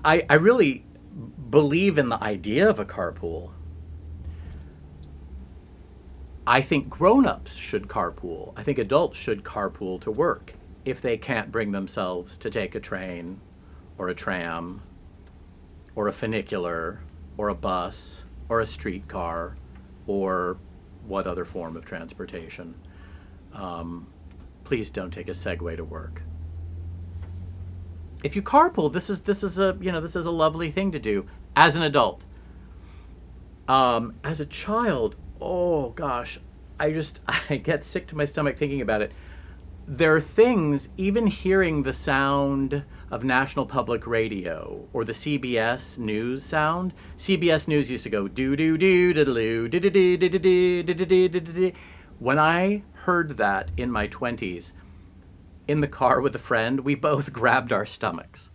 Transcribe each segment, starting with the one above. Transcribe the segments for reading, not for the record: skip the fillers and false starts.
I really believe in the idea of a carpool. I think grown-ups should carpool. I think adults should carpool to work if they can't bring themselves to take a train or a tram or a funicular or a bus or a streetcar or what other form of transportation. Please don't take a Segway to work. If you carpool, this is a lovely thing to do as an adult. As a child, oh gosh, I get sick to my stomach thinking about it. There are things, even hearing the sound of National Public Radio or the CBS News sound. CBS News used to go do do do do do do do do do do do do do. When I heard that in my 20s, in the car with a friend, we both grabbed our stomachs.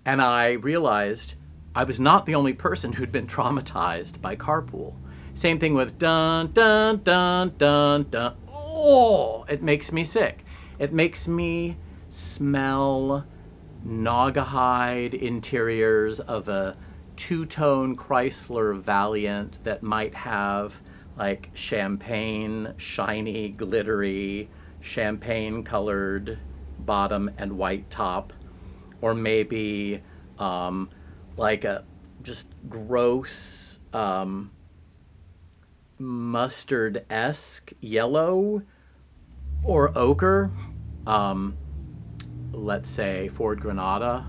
And I realized I was not the only person who'd been traumatized by Carpool. Same thing with dun, dun, dun, dun, dun. Oh, it makes me sick. It makes me smell naugahyde interiors of a two-tone Chrysler Valiant that might have like champagne, shiny, glittery, champagne-colored bottom and white top, or maybe like a just gross mustard-esque yellow or ochre. Let's say Ford Granada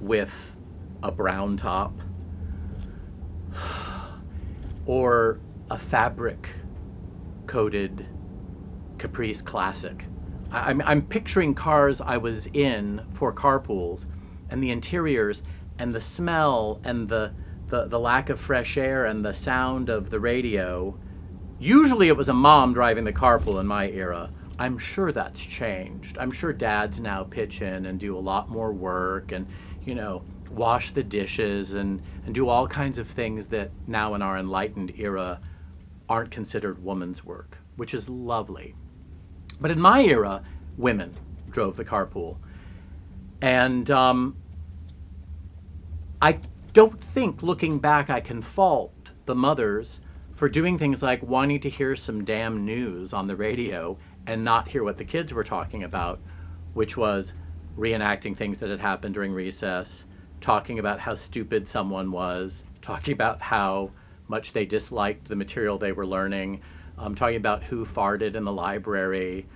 with a brown top, or a fabric-coated Caprice Classic. I'm picturing cars I was in for carpools, and the interiors, and the smell, and the lack of fresh air, and the sound of the radio. Usually it was a mom driving the carpool in my era. I'm sure that's changed. I'm sure dads now pitch in and do a lot more work and, wash the dishes and do all kinds of things that now in our enlightened era aren't considered woman's work, which is lovely. But in my era, women drove the carpool. And I don't think, looking back, I can fault the mothers for doing things like wanting to hear some damn news on the radio and not hear what the kids were talking about, which was reenacting things that had happened during recess, talking about how stupid someone was, talking about how much they disliked the material they were learning, talking about who farted in the library,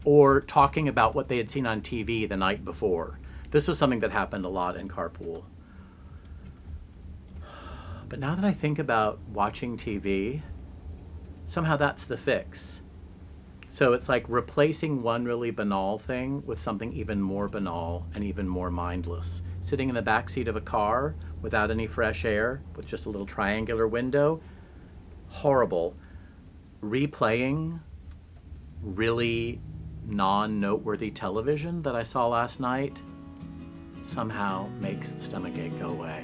or talking about what they had seen on TV the night before. This was something that happened a lot in Carpool. But now that I think about watching TV, somehow that's the fix. So it's like replacing one really banal thing with something even more banal and even more mindless. Sitting in the backseat of a car without any fresh air, with just a little triangular window, horrible. Replaying really non-noteworthy television that I saw last night somehow makes the stomachache go away.